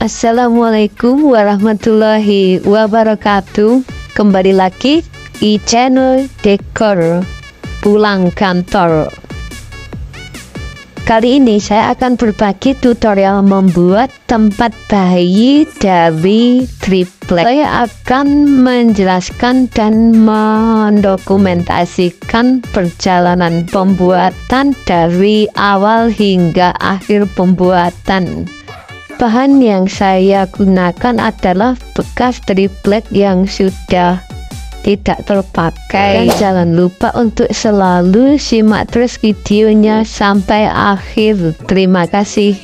Assalamualaikum warahmatullahi wabarakatuh. Kembali lagi di channel Dekor Pulang Kantor. Kali ini saya akan berbagi tutorial membuat tempat bayi dari triplek. Saya akan menjelaskan dan mendokumentasikan perjalanan pembuatan dari awal hingga akhir pembuatan. Bahan yang saya gunakan adalah bekas triplek yang sudah tidak terpakai. Dan jangan lupa untuk selalu simak terus videonya sampai akhir. Terima kasih.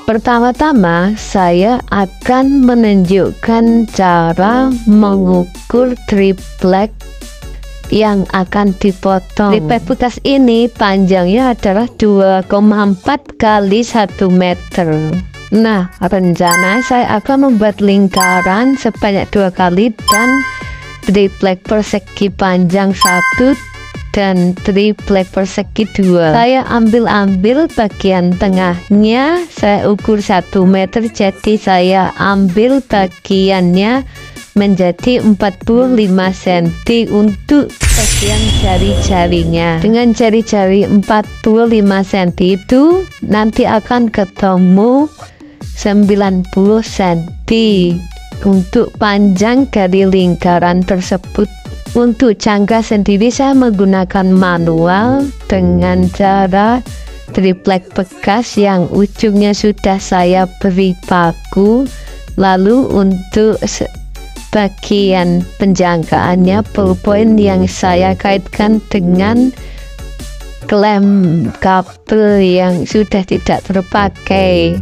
Pertama-tama saya akan menunjukkan cara mengukur triplek yang akan dipotong. Triplek bekas ini panjangnya adalah 2,4 kali 1 meter. Nah, rencana saya akan membuat lingkaran sebanyak 2 kali dan triplek persegi panjang 1 dan triplek persegi 2. Saya ambil bagian tengahnya, saya ukur 1 meter, jadi saya ambil bagiannya menjadi 45 cm untuk bagian jari-jarinya. Dengan jari-jari 45 cm itu nanti akan ketemu 90 cm untuk panjang dari lingkaran tersebut. Untuk jangka sendiri saya menggunakan manual dengan cara triplek bekas yang ujungnya sudah saya beri paku. Lalu untuk bagian penjangkaannya ballpoint yang saya kaitkan dengan klem kabel yang sudah tidak terpakai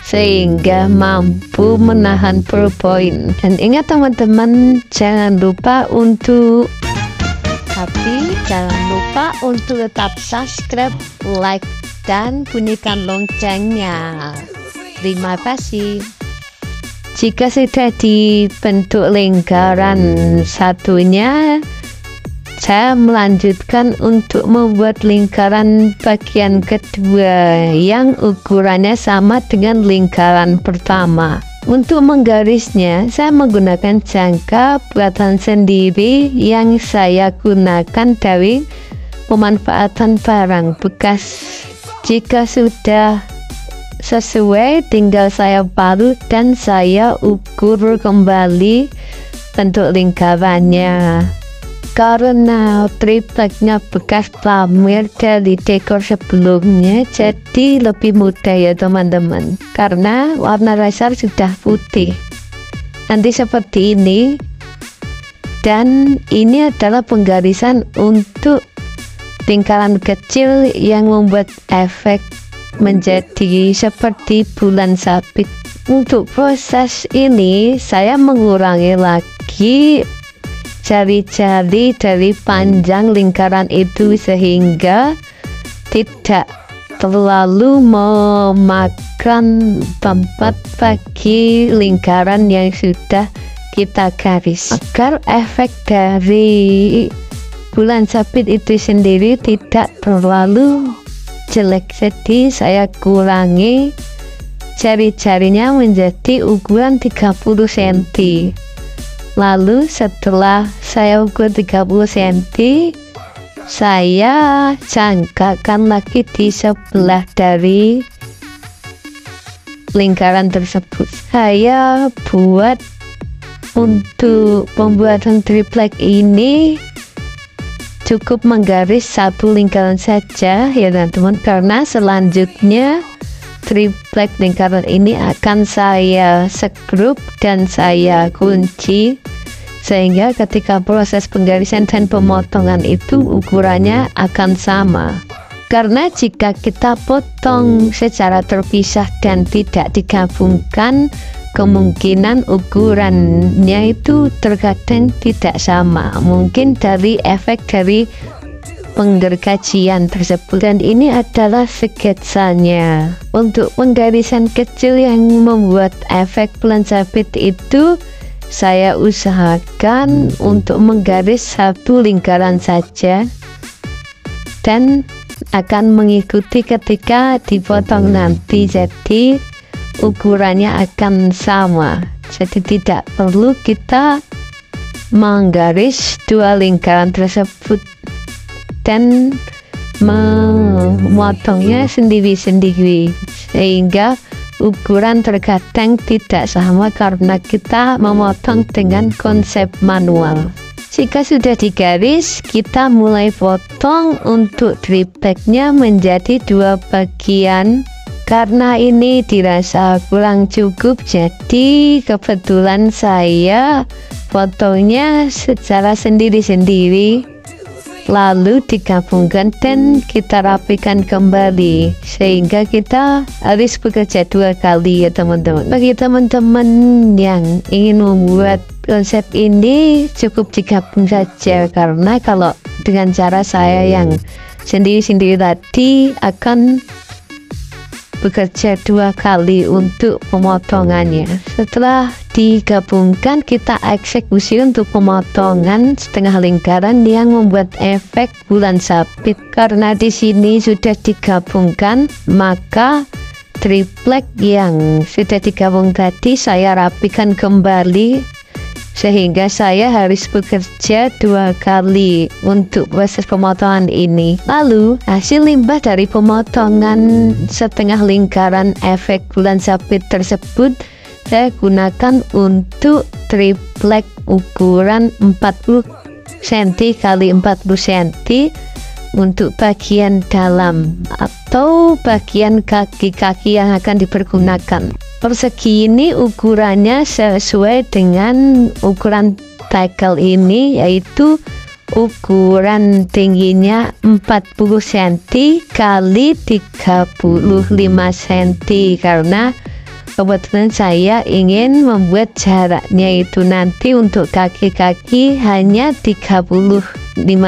sehingga mampu menahan ballpoint. Dan ingat teman-teman, jangan lupa untuk tetap subscribe, like, dan bunyikan loncengnya. Terima kasih. Jika sudah dibentuk lingkaran satunya, saya melanjutkan untuk membuat lingkaran bagian kedua yang ukurannya sama dengan lingkaran pertama. Untuk menggarisnya, saya menggunakan jangka buatan sendiri yang saya gunakan dari pemanfaatan barang bekas. Jika sudah sesuai, tinggal saya parut dan saya ukur kembali bentuk lingkarannya. Karena tripleknya bekas pamer dari dekor sebelumnya, jadi lebih mudah ya teman-teman, karena warna dasar sudah putih. Nanti seperti ini. Dan ini adalah penggarisan untuk lingkaran kecil yang membuat efek menjadi seperti bulan sabit. Untuk proses ini saya mengurangi lagi jari-jari dari panjang lingkaran itu sehingga tidak terlalu memakan tempat bagi lingkaran yang sudah kita garis, agar efek dari bulan sabit itu sendiri tidak terlalu jelek. Jadi saya kurangi jari-jarinya menjadi ukuran 30 cm. Lalu setelah saya ukur 30 cm, saya jangkakan lagi di sebelah dari lingkaran tersebut. Saya buat untuk pembuatan triplek ini cukup menggaris satu lingkaran saja ya teman-teman, karena selanjutnya triplek lingkaran ini akan saya skrup dan saya kunci sehingga ketika proses penggarisan dan pemotongan itu ukurannya akan sama. Karena jika kita potong secara terpisah dan tidak digabungkan, kemungkinan ukurannya itu terkadang tidak sama, mungkin dari efek dari penggergajian tersebut. Dan ini adalah sketsanya. Untuk penggarisan kecil yang membuat efek bulan sabit itu, saya usahakan untuk menggaris satu lingkaran saja dan akan mengikuti ketika dipotong nanti. Jadi ukurannya akan sama. Jadi tidak perlu kita menggaris dua lingkaran tersebut dan memotongnya sendiri-sendiri, sehingga ukuran terkadang tidak sama karena kita memotong dengan konsep manual. Jika sudah digaris, kita mulai potong untuk tripleknya menjadi 2 bagian. Karena ini dirasa kurang cukup, jadi kebetulan saya potongnya secara sendiri-sendiri, lalu digabungkan dan kita rapikan kembali, sehingga kita harus bekerja 2 kali ya teman-teman. Bagi teman-teman yang ingin membuat konsep ini, cukup digabung saja, karena kalau dengan cara saya yang sendiri-sendiri tadi akan bekerja 2 kali untuk pemotongannya. Setelah digabungkan, kita eksekusi untuk pemotongan setengah lingkaran yang membuat efek bulan sabit. Karena di sini sudah digabungkan, maka triplek yang sudah digabung tadi saya rapikan kembali, sehingga saya harus bekerja 2 kali untuk proses pemotongan ini. Lalu hasil limbah dari pemotongan setengah lingkaran efek bulan sabit tersebut saya gunakan untuk triplek ukuran 40 cm x 40 cm untuk bagian dalam atau bagian kaki-kaki yang akan dipergunakan. Persegi ini ukurannya sesuai dengan ukuran tackle ini, yaitu ukuran tingginya 40 cm kali 35 cm, karena kebetulan saya ingin membuat jaraknya itu nanti untuk kaki-kaki hanya 35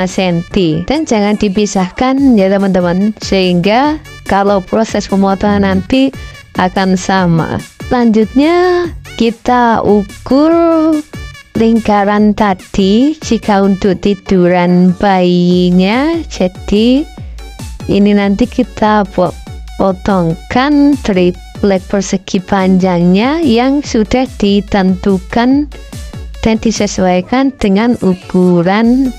cm, dan jangan dipisahkan ya teman-teman, sehingga kalau proses pemotongan nanti akan sama. Selanjutnya kita ukur lingkaran tadi jika untuk tiduran bayinya. Jadi ini nanti kita potongkan triplek persegi panjangnya yang sudah ditentukan dan disesuaikan dengan ukuran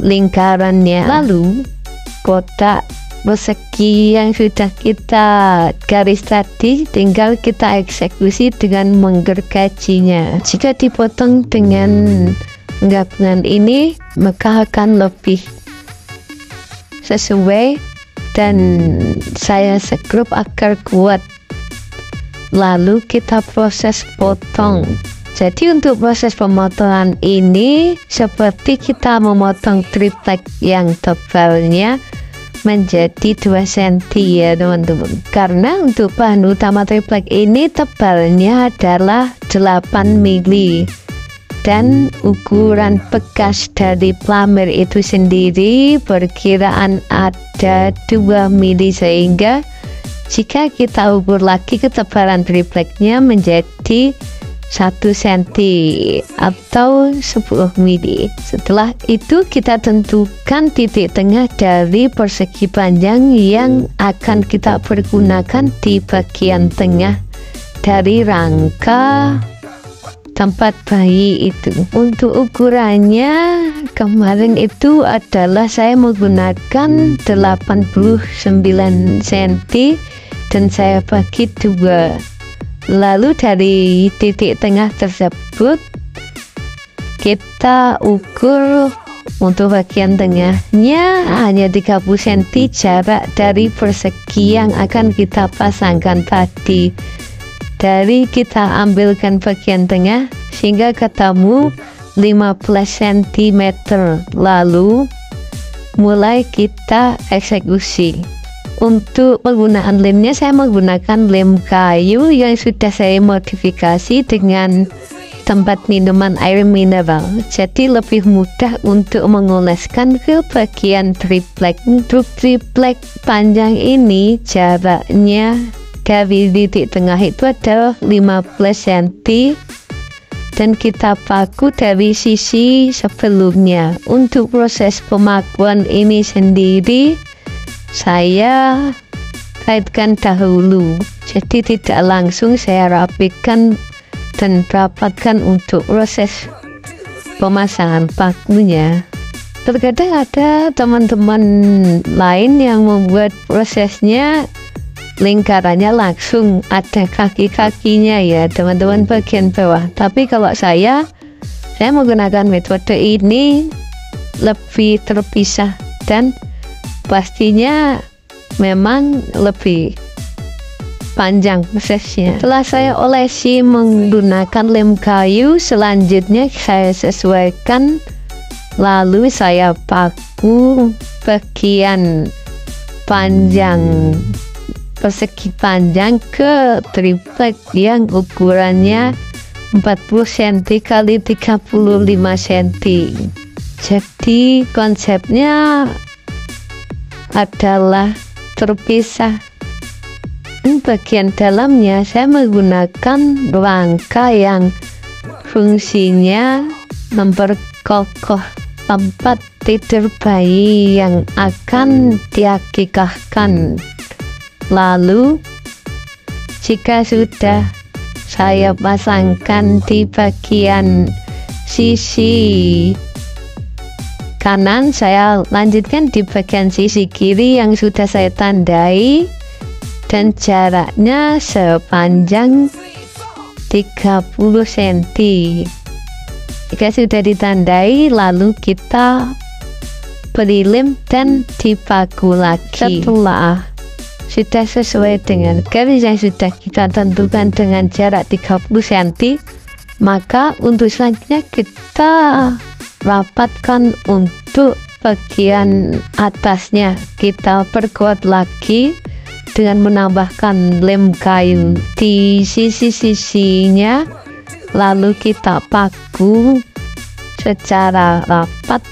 lingkarannya. Lalu kotak persegi yang sudah kita garis tadi tinggal kita eksekusi dengan menggergajinya. Jika dipotong dengan penggabungan ini, maka akan lebih sesuai dan saya segrup agar kuat. Lalu kita proses potong. Jadi untuk proses pemotongan ini seperti kita memotong triplek yang tebalnya menjadi 2 cm ya teman-teman. Karena untuk bahan utama triplek ini tebalnya adalah 8 mili dan ukuran bekas dari plamir itu sendiri perkiraan ada 2 mili, sehingga jika kita ukur lagi ketebalan tripleknya menjadi 1 cm atau 10 mili. Setelah itu kita tentukan titik tengah dari persegi panjang yang akan kita pergunakan di bagian tengah dari rangka tempat bayi itu. Untuk ukurannya kemarin itu adalah saya menggunakan 89 cm dan saya bagi 2. Lalu dari titik tengah tersebut kita ukur untuk bagian tengahnya hanya 30 cm jarak dari persegi yang akan kita pasangkan tadi. Dari kita ambilkan bagian tengah sehingga ketemu 15 cm, lalu mulai kita eksekusi. Untuk penggunaan lemnya saya menggunakan lem kayu yang sudah saya modifikasi dengan tempat minuman air mineral, jadi lebih mudah untuk mengoleskan ke bagian triplek. Untuk triplek panjang ini jaraknya dari titik tengah itu adalah 15 cm dan kita paku dari sisi sebelumnya. Untuk proses pemakuan ini sendiri saya kaitkan dahulu. Jadi tidak langsung saya rapikan dan rapatkan untuk proses pemasangan pakunya. Terkadang ada teman-teman lain yang membuat prosesnya lingkarannya langsung ada kaki-kakinya ya teman-teman bagian bawah. Tapi kalau saya menggunakan metode ini lebih terpisah dan pastinya memang lebih panjang prosesnya. Setelah saya olesi menggunakan lem kayu, selanjutnya saya sesuaikan, lalu saya paku bagian panjang persegi panjang ke triplek yang ukurannya 40 cm kali 35 cm. Jadi konsepnya adalah terpisah. Bagian dalamnya saya menggunakan rangka yang fungsinya memperkokoh tempat tidur bayi yang akan diakikahkan. Lalu jika sudah saya pasangkan di bagian sisi kanan, saya lanjutkan di bagian sisi kiri yang sudah saya tandai dan jaraknya sepanjang 30 cm. Jika sudah ditandai, lalu kita beri lem dan dipaku lagi. Setelah sudah sesuai dengan garis yang sudah kita tentukan dengan jarak 30 cm, maka untuk selanjutnya kita rapatkan untuk bagian atasnya. Kita perkuat lagi dengan menambahkan lem kayu di sisi-sisinya, lalu kita paku secara rapat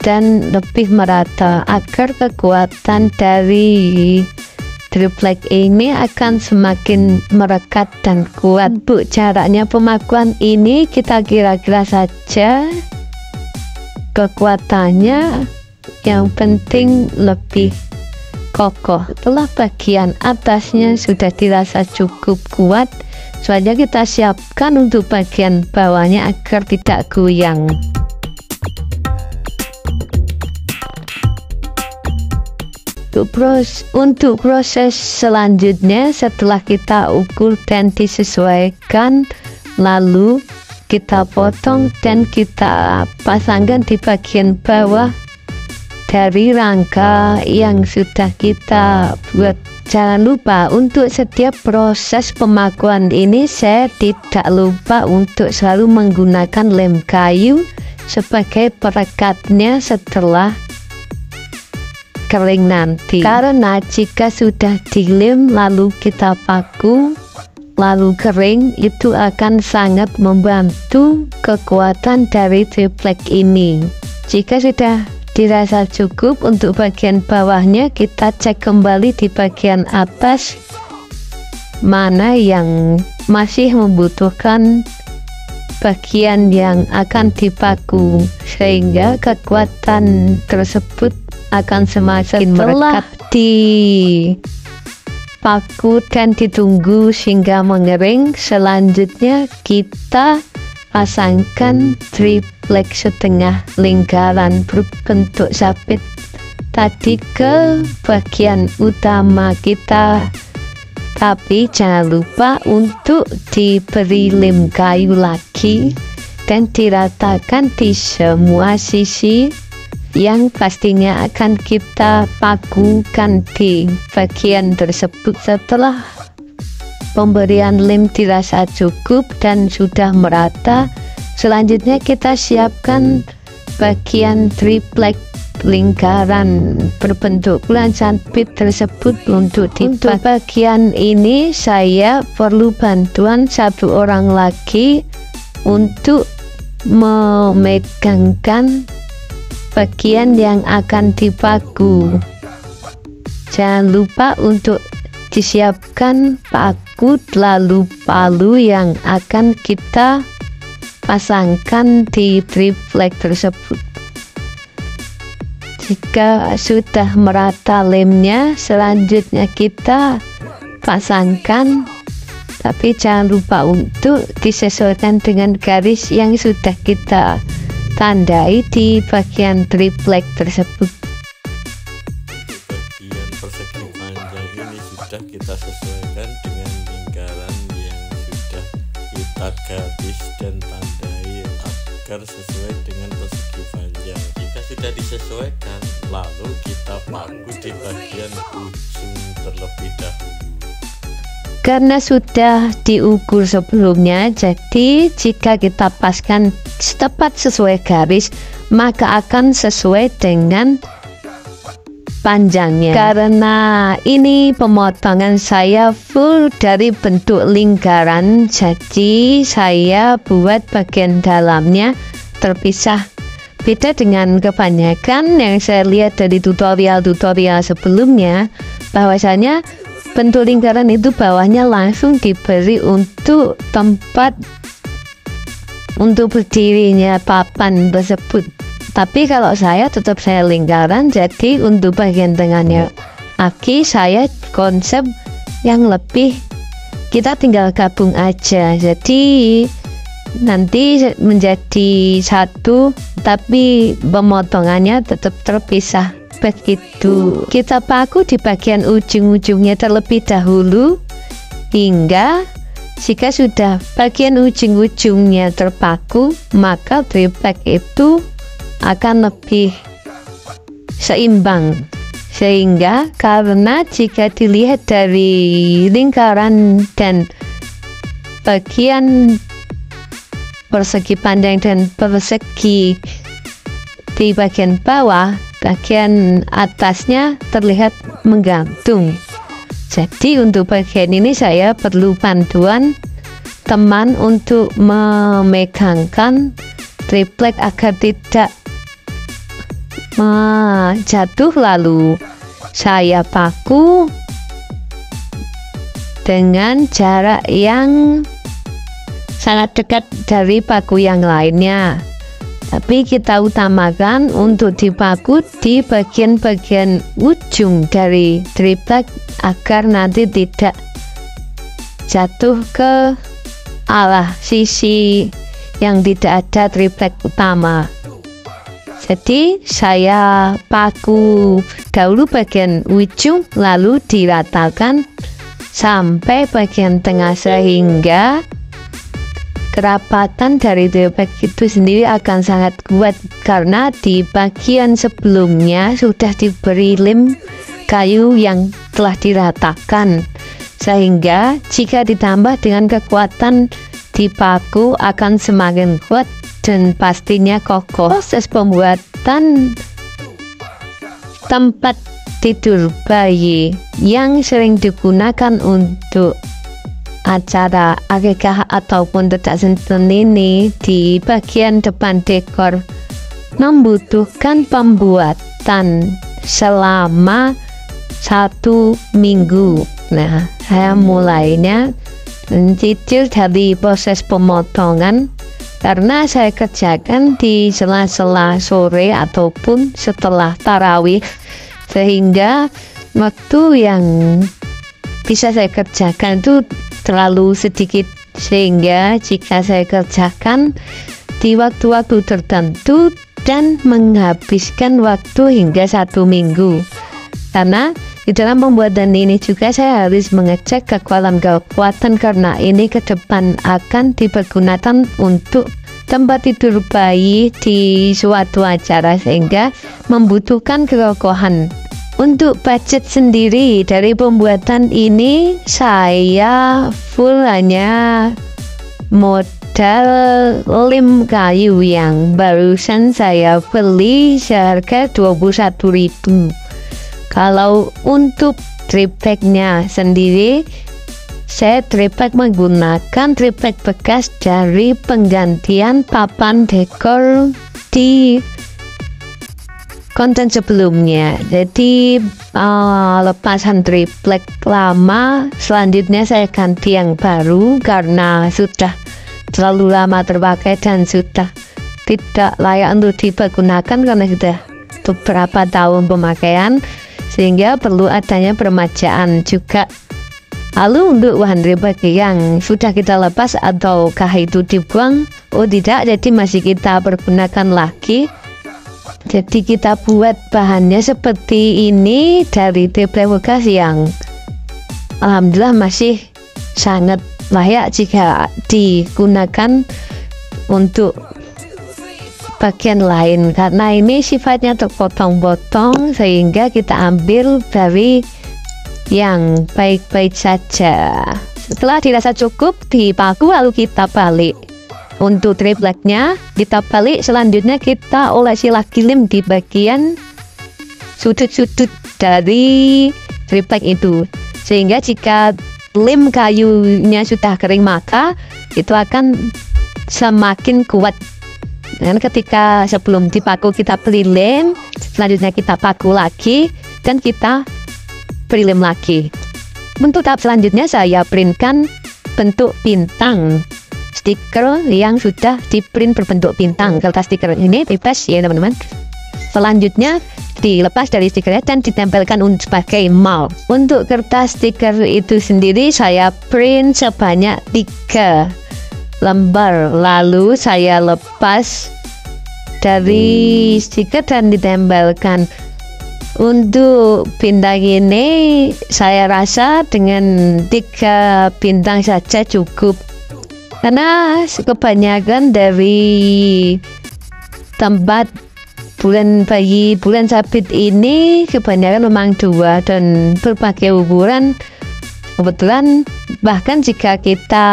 dan lebih merata agar kekuatan dari triplek ini akan semakin merekat dan kuat. Bu, caranya pemakuan ini kita kira-kira saja, kekuatannya yang penting lebih kokoh. Setelah bagian atasnya sudah dirasa cukup kuat, selanjutnya kita siapkan untuk bagian bawahnya agar tidak goyang. Untuk proses selanjutnya, setelah kita ukur dan disesuaikan, lalu kita potong dan kita pasangkan di bagian bawah dari rangka yang sudah kita buat. Jangan lupa untuk setiap proses pemakuan ini saya tidak lupa untuk selalu menggunakan lem kayu sebagai perekatnya setelah kering nanti, karena jika sudah dilem lalu kita paku lalu kering, itu akan sangat membantu kekuatan dari triplek ini. Jika sudah dirasa cukup untuk bagian bawahnya, kita cek kembali di bagian atas mana yang masih membutuhkan bagian yang akan dipaku, sehingga kekuatan tersebut akan semakin merekat. Dipaku dan ditunggu hingga mengering, selanjutnya kita pasangkan triplek setengah lingkaran berbentuk sabit tadi ke bagian utama kita, tapi jangan lupa untuk diberi lem kayu lagi dan diratakan di semua sisi yang pastinya akan kita pakukan di bagian tersebut. Setelah pemberian lem dirasa cukup dan sudah merata, selanjutnya kita siapkan bagian triplek lingkaran berbentuk bulan sabit tersebut untuk dipaku. Untuk bagian ini saya perlu bantuan satu orang lagi untuk memegangkan bagian yang akan dipaku. Jangan lupa untuk disiapkan paku lalu palu yang akan kita pasangkan di triplek tersebut. Jika sudah merata lemnya, selanjutnya kita pasangkan, tapi jangan lupa untuk disesuaikan dengan garis yang sudah kita tandai di bagian triplek tersebut. Bagian persegi panjang ini sudah kita sesuaikan dengan lingkaran yang sudah kita garis dan tandai agar sesuai dengan persegi panjang. Jika sudah disesuaikan, lalu kita paku di bagian ujung terlebih dahulu. Karena sudah diukur sebelumnya, jadi jika kita paskan tepat sesuai garis, maka akan sesuai dengan panjangnya. Karena ini pemotongan saya full dari bentuk lingkaran, jadi saya buat bagian dalamnya terpisah. Beda dengan kebanyakan yang saya lihat dari tutorial-tutorial sebelumnya, bahwasanya bentuk lingkaran itu bawahnya langsung diberi untuk tempat untuk berdirinya papan tersebut. Tapi kalau saya tetap saya lingkaran, jadi untuk bagian tengahnya aki saya konsep yang lebih kita tinggal gabung aja, jadi nanti menjadi satu tapi pemotongannya tetap terpisah. Begitu kita paku di bagian ujung-ujungnya terlebih dahulu, hingga jika sudah bagian ujung-ujungnya terpaku, maka triplek itu akan lebih seimbang. Sehingga karena jika dilihat dari lingkaran dan bagian persegi panjang dan persegi di bagian bawah, bagian atasnya terlihat menggantung. Jadi untuk bagian ini saya perlu bantuan teman untuk memegangkan triplek agar tidak jatuh, lalu saya paku dengan jarak yang sangat dekat dari paku yang lainnya. Tapi kita utamakan untuk dipaku di bagian-bagian ujung dari triplek agar nanti tidak jatuh ke arah sisi yang tidak ada triplek utama. Jadi saya paku dahulu bagian ujung, lalu diratakan sampai bagian tengah sehingga kerapatan dari triplek itu sendiri akan sangat kuat, karena di bagian sebelumnya sudah diberi lem kayu yang telah diratakan, sehingga jika ditambah dengan kekuatan di paku akan semakin kuat dan pastinya kokoh. Proses pembuatan tempat tidur bayi yang sering digunakan untuk acara akikah ataupun tidak senten ini di bagian depan dekor membutuhkan pembuatan selama 1 minggu. Nah, saya mulainya mencicil dari proses pemotongan karena saya kerjakan di sela-sela sore ataupun setelah tarawih, sehingga waktu yang bisa saya kerjakan itu terlalu sedikit, sehingga jika saya kerjakan di waktu-waktu tertentu dan menghabiskan waktu hingga 1 minggu, karena di dalam pembuatan ini juga saya harus mengecek kekuatan karena ini ke depan akan dipergunakan untuk tempat tidur bayi di suatu acara, sehingga membutuhkan kekokohan. Untuk budget sendiri dari pembuatan ini saya full hanya modal lem kayu yang barusan saya beli seharga 21.000. Kalau untuk tripleknya sendiri, saya triplek menggunakan triplek bekas dari penggantian papan dekor di konten sebelumnya. Jadi lepasan triplek lama, selanjutnya saya ganti yang baru karena sudah terlalu lama terpakai dan sudah tidak layak untuk dipergunakan karena sudah beberapa tahun pemakaian, sehingga perlu adanya peremajaan juga. Lalu untuk bahan reback yang sudah kita lepas ataukah itu dibuang? Oh tidak, jadi masih kita pergunakan lagi. Jadi kita buat bahannya seperti ini dari triplek bekas yang alhamdulillah masih sangat layak jika digunakan untuk bagian lain, karena ini sifatnya terpotong-potong sehingga kita ambil dari yang baik-baik saja. Setelah dirasa cukup dipaku, lalu kita balik. Untuk tripleknya kita balik, selanjutnya kita olesi lagi lem di bagian sudut-sudut dari triplek itu, sehingga jika lem kayunya sudah kering maka itu akan semakin kuat. Dan ketika sebelum dipaku kita beri lem, selanjutnya kita paku lagi dan kita beri lem lagi. Untuk tahap selanjutnya saya printkan bentuk bintang, stiker yang sudah di print berbentuk bintang. Kertas stiker ini bebas ya teman-teman. Selanjutnya dilepas dari stikernya dan ditempelkan sebagai mal. Untuk kertas stiker itu sendiri saya print sebanyak 3 lembar, lalu saya lepas dari stiker dan ditempelkan. Untuk bintang ini saya rasa dengan 3 bintang saja cukup, karena kebanyakan dari tempat bulan bayi, bulan sabit ini kebanyakan memang 2 dan berbagai ukuran. Kebetulan bahkan jika kita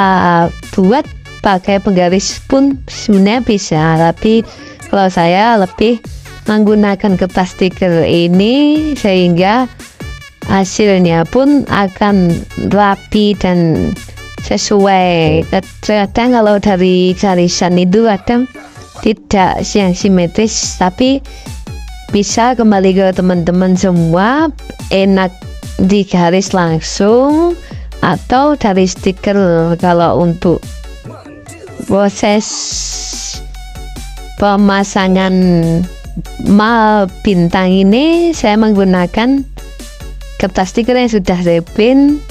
buat pakai penggaris pun sebenarnya bisa, tapi kalau saya lebih menggunakan kertas stiker ini sehingga hasilnya pun akan rapi dan sesuai. Kadang kalau dari garisan itu kadang tidak yang simetris, tapi bisa kembali ke teman-teman semua, enak digaris langsung atau dari stiker. Kalau untuk proses pemasangan mal bintang ini saya menggunakan kertas stiker yang sudah saya print,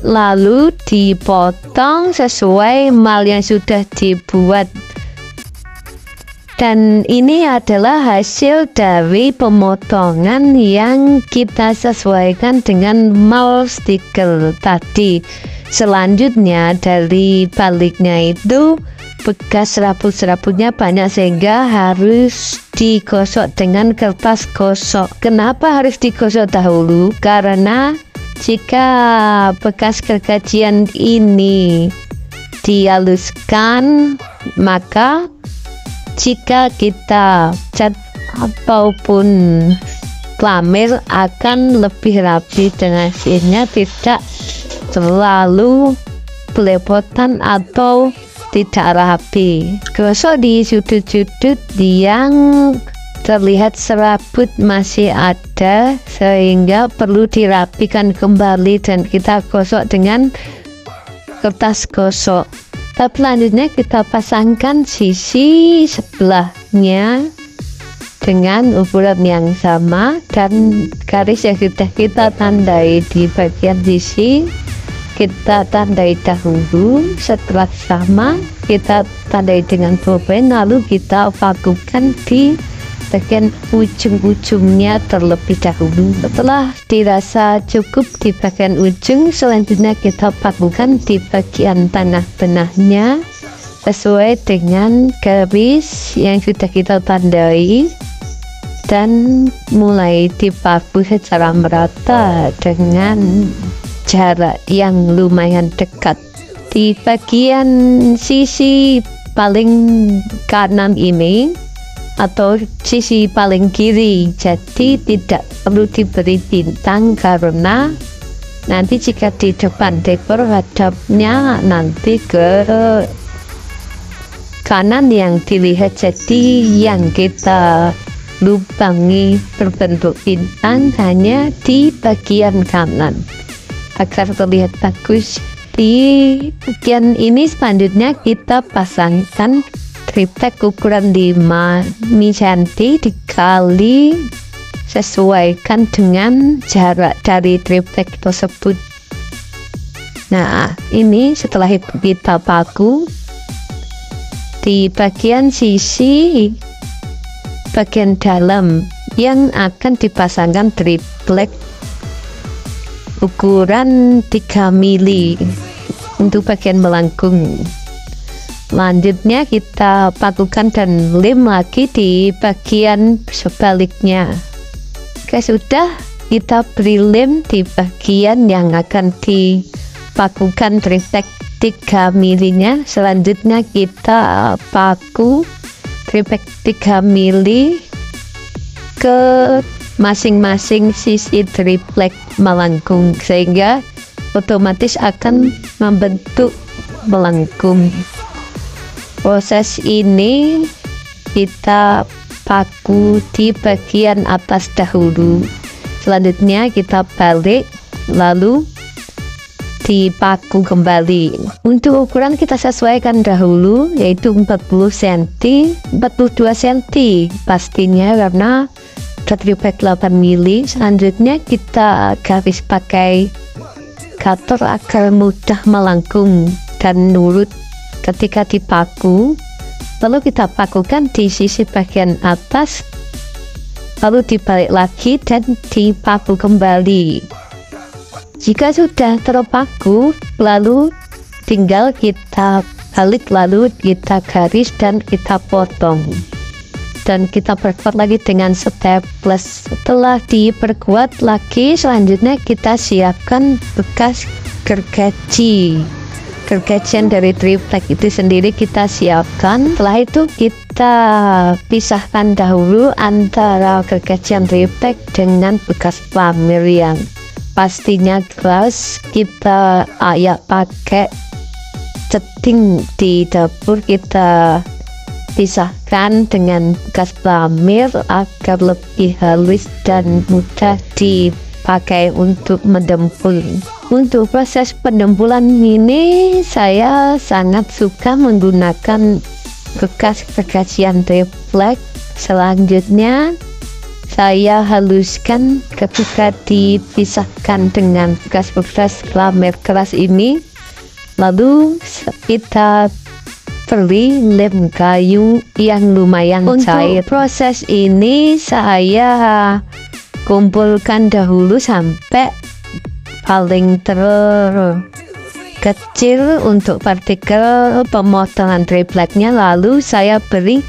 lalu dipotong sesuai mal yang sudah dibuat. Dan ini adalah hasil dari pemotongan yang kita sesuaikan dengan mal stiker tadi. Selanjutnya dari baliknya itu bekas serabut-serabutnya banyak sehingga harus digosok dengan kertas gosok. Kenapa harus digosok dahulu? Karena jika bekas gergajian ini dihaluskan, maka jika kita cat ataupun lamir akan lebih rapi dan hasilnya tidak terlalu belepotan atau tidak rapi. Gosok di sudut-sudut yang terlihat serabut masih ada sehingga perlu dirapikan kembali dan kita gosok dengan kertas gosok. Tahap selanjutnya kita pasangkan sisi sebelahnya dengan ukuran yang sama dan garis yang sudah kita tandai di bagian sisi kita tandai dahulu. Setelah sama kita tandai dengan bolpen, lalu kita vakumkan di bagian ujung-ujungnya terlebih dahulu. Setelah dirasa cukup di bagian ujung, selanjutnya kita vakumkan di bagian tengah-tengahnya sesuai dengan garis yang sudah kita tandai dan mulai dipaku secara merata dengan jarak yang lumayan dekat. Di bagian sisi paling kanan ini atau sisi paling kiri, jadi tidak perlu diberi bintang karena nanti jika di depan dekor hadapnya nanti ke kanan yang dilihat, jadi yang kita lubangi berbentuk bintang hanya di bagian kanan agar terlihat bagus. Di bagian ini selanjutnya kita pasangkan triplek ukuran 5 cm dikali sesuaikan dengan jarak dari triplek tersebut. Nah, ini setelah kita paku di bagian sisi bagian dalam yang akan dipasangkan triplek ukuran 3 mili untuk bagian melengkung. Selanjutnya kita pakukan dan lem lagi di bagian sebaliknya. Oke, sudah kita beri lem di bagian yang akan dipakukan triplek 3 milinya. Selanjutnya kita paku triplek 3 mili ke masing-masing sisi triplek melengkung sehingga otomatis akan membentuk melengkung. Proses ini kita paku di bagian atas dahulu, selanjutnya kita balik lalu dipaku kembali. Untuk ukuran kita sesuaikan dahulu, yaitu 40 cm 42 cm pastinya karena triplek 8 mili. Selanjutnya kita garis pakai cutter agar mudah melengkung dan nurut ketika dipaku. Lalu kita pakukan di sisi bagian atas, lalu dibalik lagi dan dipaku kembali. Jika sudah terpaku, lalu tinggal kita balik, lalu kita garis dan kita potong dan kita perkuat lagi dengan staples. Setelah diperkuat lagi, selanjutnya kita siapkan bekas gergajian dari triplek itu sendiri kita siapkan. Setelah itu kita pisahkan dahulu antara gergajian triplek dengan bekas plamir yang pastinya keras. Kita pakai ceting di dapur, kita pisahkan dengan bekas plamir agar lebih halus dan mudah dipakai untuk mendempul. Untuk proses pendempulan ini saya sangat suka menggunakan bekas gergajian triplek. Selanjutnya saya haluskan ketika dipisahkan dengan bekas plamir keras ini. Lalu kita beri lem kayu yang lumayan cair. Untuk proses ini saya kumpulkan dahulu sampai paling terkecil untuk partikel pemotongan tripleknya, lalu saya beri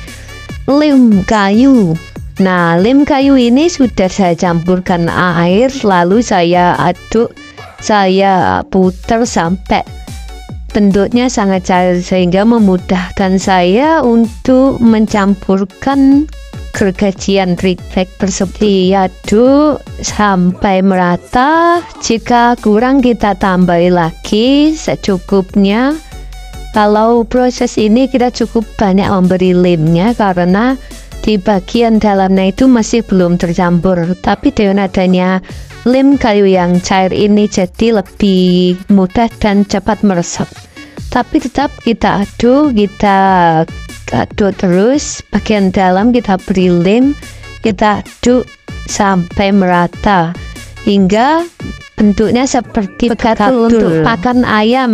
lem kayu. Nah, lem kayu ini sudah saya campurkan air, lalu saya aduk, saya putar sampai bentuknya sangat cair sehingga memudahkan saya untuk mencampurkan gergajian triplek tersebut. Diaduk sampai merata. Jika kurang kita tambahi lagi secukupnya. Kalau proses ini kita cukup banyak memberi lemnya karena di bagian dalamnya itu masih belum tercampur, tapi dengan adanya lem kayu yang cair ini jadi lebih mudah dan cepat meresap. Tapi tetap kita aduk terus. Bagian dalam kita beri lem, kita aduk sampai merata hingga bentuknya seperti bekatul untuk pakan ayam.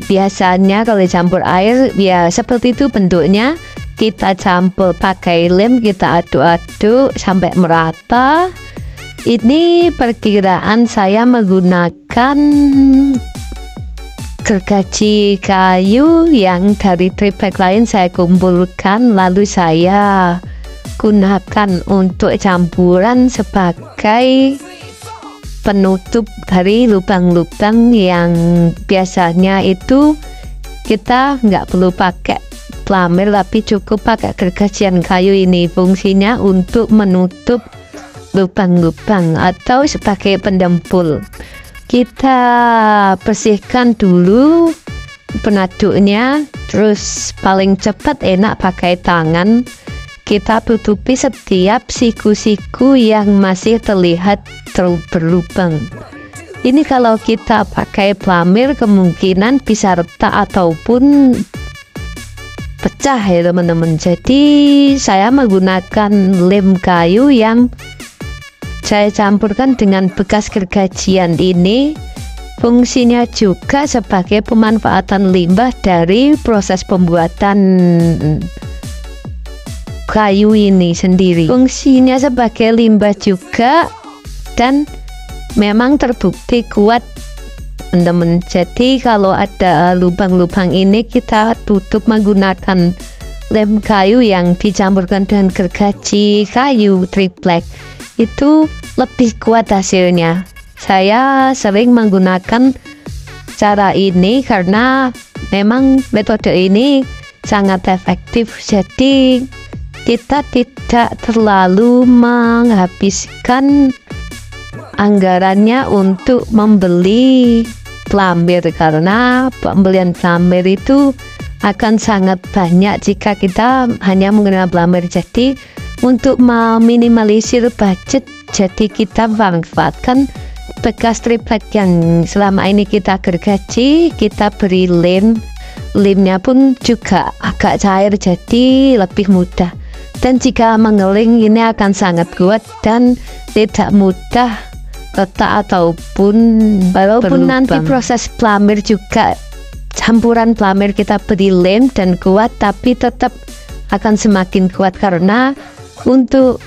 Biasanya kalau campur air ya seperti itu bentuknya. Kita campur pakai lem, kita aduk-aduk sampai merata. Ini perkiraan saya menggunakan gergaji kayu yang dari triplek lain saya kumpulkan, lalu saya gunakan untuk campuran sebagai penutup dari lubang-lubang yang biasanya itu kita nggak perlu pakai plamir tapi cukup pakai gergajian kayu. Ini fungsinya untuk menutup lubang-lubang atau sebagai pendempul. Kita bersihkan dulu penaduknya, terus paling cepat enak pakai tangan. Kita tutupi setiap siku-siku yang masih terlihat berlubang. Ini kalau kita pakai plamir kemungkinan bisa retak ataupun pecah ya teman-teman. Jadi saya menggunakan lem kayu yang saya campurkan dengan bekas gergajian ini. Fungsinya juga sebagai pemanfaatan limbah dari proses pembuatan kayu ini sendiri. Fungsinya sebagai limbah juga, dan memang terbukti kuat, teman-teman. Jadi kalau ada lubang-lubang ini kita tutup menggunakan lem kayu yang dicampurkan dengan gergaji kayu triplek, itu lebih kuat hasilnya. Saya sering menggunakan cara ini karena memang metode ini sangat efektif. Jadi kita tidak terlalu menghabiskan anggarannya untuk membeli pelamir, karena pembelian pelamir itu akan sangat banyak jika kita hanya menggunakan pelamir. Jadi untuk meminimalisir budget, jadi kita manfaatkan bekas triplek yang selama ini kita gergaji, kita beri lem. Lemnya pun juga agak cair, jadi lebih mudah. Dan jika mengeling ini akan sangat kuat dan tidak mudah retak ataupun walaupun nanti proses pelamir juga campuran pelamir kita beri lem dan kuat, tapi tetap akan semakin kuat karena untuk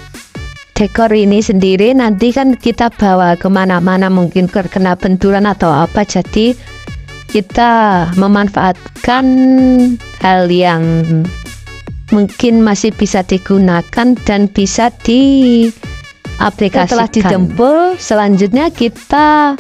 dekor ini sendiri nanti kan kita bawa kemana-mana, mungkin terkena benturan atau apa, jadi kita memanfaatkan hal yang mungkin masih bisa digunakan dan bisa diaplikasikan. Setelah dijempol, selanjutnya kita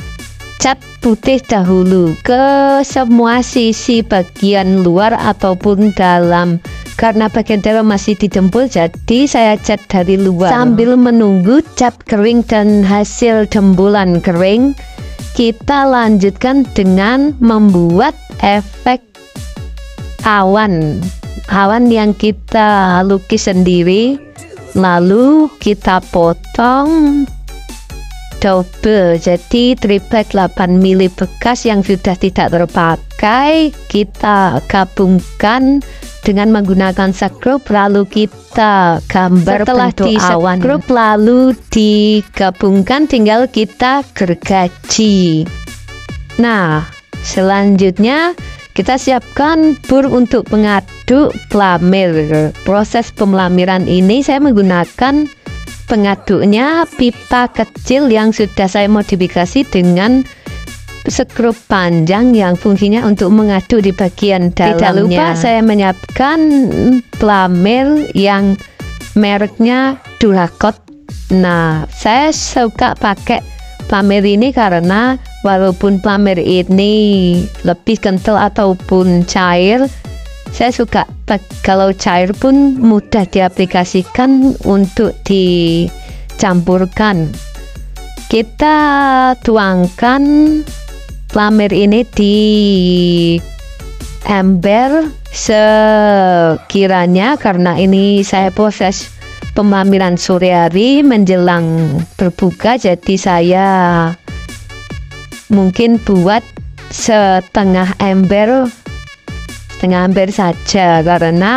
cat putih dahulu ke semua sisi bagian luar ataupun dalam. Karena bagian dalam masih dijempol, jadi saya cat dari luar. Sambil menunggu cat kering dan hasil jempolan kering, kita lanjutkan dengan membuat efek awan. Awan yang kita lukis sendiri, lalu kita potong double. Jadi triplek 8 mili bekas yang sudah tidak terpakai kita gabungkan dengan menggunakan sekrup, lalu kita gambar setelah bentuk awan. Sekrup lalu digabungkan, tinggal kita gergaji. Nah, selanjutnya kita siapkan bur untuk mengaduk pelamir. Proses pemelamiran ini saya menggunakan pengaduknya pipa kecil yang sudah saya modifikasi dengan sekrup panjang yang fungsinya untuk mengaduk di bagian dalamnya. Tidak lupa saya menyiapkan pelamir yang mereknya Duracot. Nah, saya suka pakai pelamir ini karena walaupun pelamir ini lebih kental ataupun cair, saya suka kalau cair pun mudah diaplikasikan untuk dicampurkan. Kita tuangkan pelamir ini di ember sekiranya, karena ini saya proses pemelamiran sore hari menjelang berbuka, jadi saya mungkin buat setengah ember saja karena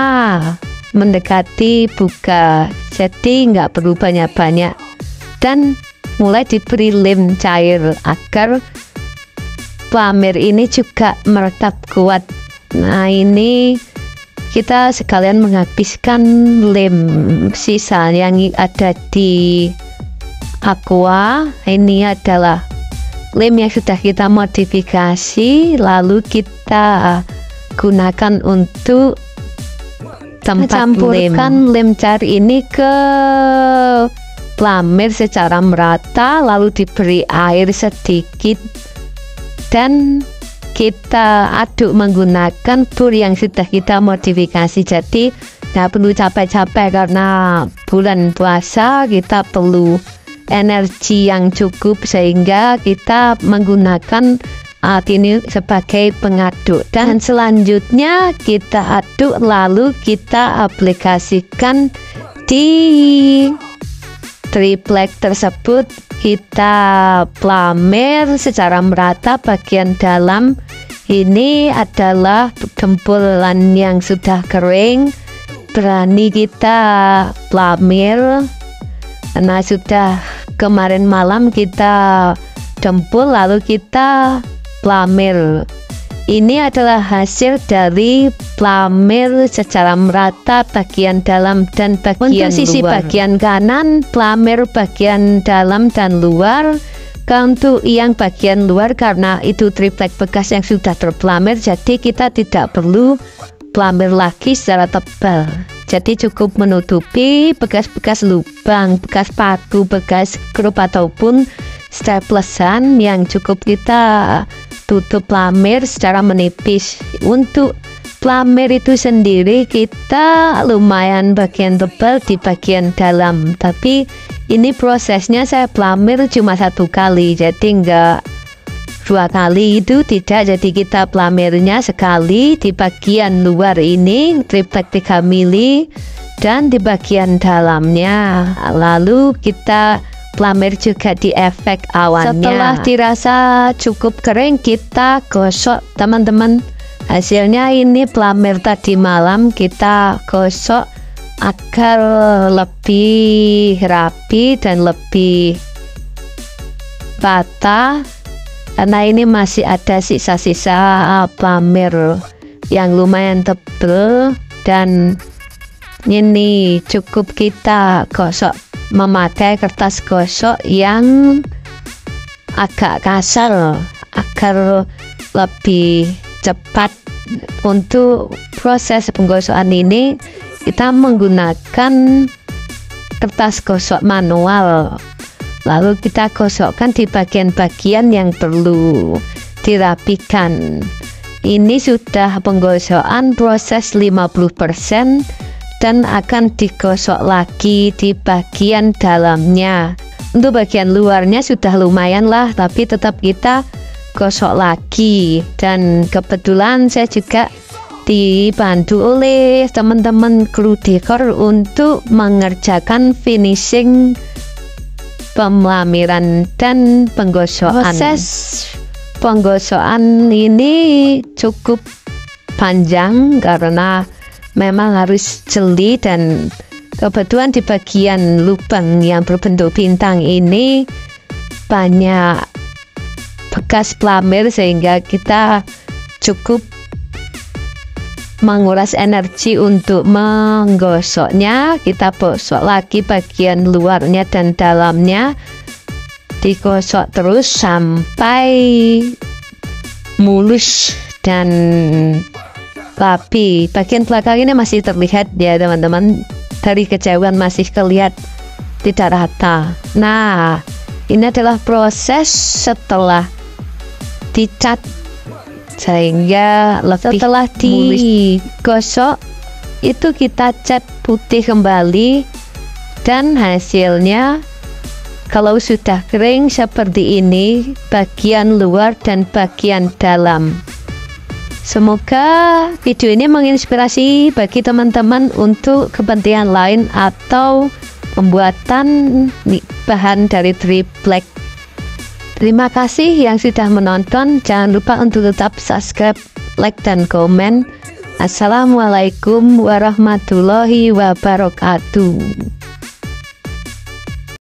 mendekati buka, jadi nggak perlu banyak-banyak, dan mulai diberi lem cair agar pelamir ini juga merekat kuat. Nah, ini kita sekalian menghabiskan lem sisa yang ada di aqua. Ini adalah lem yang sudah kita modifikasi, lalu kita gunakan untuk tempat campurkan lem cair ini ke pelamir secara merata, lalu diberi air sedikit dan kita aduk menggunakan bur yang sudah kita modifikasi. Jadi nggak perlu capek-capek karena bulan puasa kita perlu energi yang cukup, sehingga kita menggunakan alat ini sebagai pengaduk. Dan selanjutnya kita aduk lalu kita aplikasikan di triplek tersebut. Kita pelamir secara merata bagian dalam. Ini adalah gempolan yang sudah kering, berani kita pelamir karena sudah kemarin malam kita jempol, lalu kita plamer. Ini adalah hasil dari plamer secara merata bagian dalam dan bagian luar. Untuk sisi bagian kanan, plamer bagian dalam dan luar. Untuk yang bagian luar, karena itu triplek bekas yang sudah terplamer, jadi kita tidak perlu plamer lagi secara tebal. Jadi cukup menutupi bekas-bekas lubang, bekas paku, bekas skrup ataupun staplesan yang cukup kita tutup plamer secara menipis. Untuk plamer itu sendiri kita lumayan bagian tebal di bagian dalam, tapi ini prosesnya saya plamer cuma 1 kali, jadi enggak 2 kali, itu tidak. Jadi kita plamernya sekali di bagian luar ini triplek 3 mili dan di bagian dalamnya, lalu kita plamer juga di efek awannya. Setelah dirasa cukup kering, kita gosok teman-teman. Hasilnya ini plamer tadi malam kita gosok agar lebih rapi dan lebih rata, karena ini masih ada sisa-sisa plamer yang lumayan tebal, dan ini cukup kita gosok memakai kertas gosok yang agak kasar agar lebih cepat. Untuk proses penggosokan ini kita menggunakan kertas gosok manual, lalu kita gosokkan di bagian-bagian yang perlu dirapikan. Ini sudah penggosokan proses 50% dan akan digosok lagi di bagian dalamnya. Untuk bagian luarnya sudah lumayan lah, tapi tetap kita gosok lagi. Dan kebetulan saya juga dibantu oleh teman-teman kru dekor untuk mengerjakan finishing pelamiran dan penggosokan. Proses penggosokan ini cukup panjang karena memang harus jeli, dan kebetulan di bagian lubang yang berbentuk bintang ini banyak bekas plamer sehingga kita cukup menguras energi untuk menggosoknya. Kita gosok lagi bagian luarnya dan dalamnya, digosok terus sampai mulus dan rapi. Bagian belakang ini masih terlihat ya teman-teman, dari kejauhan masih kelihatan tidak rata. Nah, ini adalah proses setelah dicat sehingga lebih setelah digosok itu kita cat putih kembali, dan hasilnya kalau sudah kering seperti ini bagian luar dan bagian dalam. Semoga video ini menginspirasi bagi teman-teman untuk kepentingan lain atau pembuatan bahan dari triplek. Terima kasih yang sudah menonton. Jangan lupa untuk tetap subscribe, like, dan komen. Assalamualaikum warahmatullahi wabarakatuh.